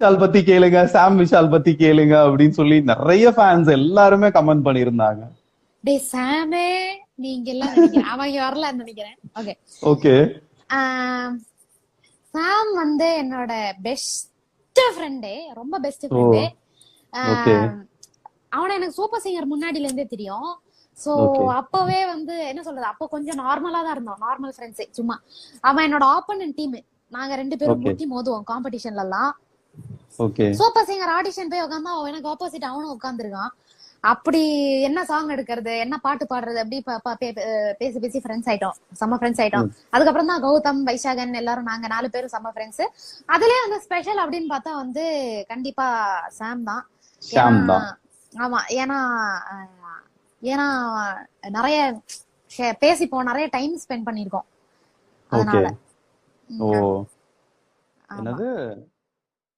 விஷால் பத்தி கேளுங்க, சாம் விஷால் பத்தி கேளுங்க அப்படின்னு சொல்லி நிறைய ஃபேன்ஸ் எல்லாருமே கமெண்ட் பண்ணியிருந்தாங்க. டே சாமே நீங்க எல்லாம் நினைக்கிறேன் அவங்க வரலன்னு நினைக்கிறேன். ஓகே ஓகே சாம் வந்து என்னோட பெஸ்ட் ஃப்ரெண்டே, ரொம்ப பெஸ்ட் ஓ ஃப்ரெண்டு. ஓகே அவனை எனக்கு சூப்பர் சிங்கர் முன்னாடில இருந்தே தெரியும். சோ ஓகே அப்பவே வந்து என்ன சொல்றது, அப்போ கொஞ்சம் நார்மலா தான் இருந்தோம், நார்மல் ஃப்ரெண்ட்ஸே. சும்மா அவன் என்னோட ஆப்போனன்ட் டீம், நாங்க 2 பேரும் ஓகே முட்டி மோதுவோம் காம்படிஷன்ல எல்லாம். ஓகே சூப்பர் சிங்கர் ஆடிஷன் போய் உட்காந்தா அவன் எனக்கு ஆப்போசிட் அவனும் உட்காந்துருக்கான். அப்படி என்ன சாங் எடுக்கிறது, என்ன பாட்டு பாடுறது, அப்படி பேசி பேசி ஃப்ரெண்ட்ஸ் ஆயிட்டோம், செம்ம ஃப்ரெண்ட்ஸ் ஆயிட்டோம். அதுக்கப்புறம் தான் கௌதம், வைசாகன் எல்லாரும் நாங்க 4 பேரும் செம்ம ஃப்ரெண்ட்ஸ். அதுலயே வந்து ஸ்பெஷல் அப்படின்னு பார்த்தா வந்து கண்டிப்பா சாம் தான். ஏன்னா ஷாம் தான். ஆமா, ஏன்னா ஏன்னா நிறைய பேசிப்போம், நிறைய டைம் ஸ்பெண்ட் பண்ணிருக்கோம் ஓகே அதனால. ஓ ஆமா என்னது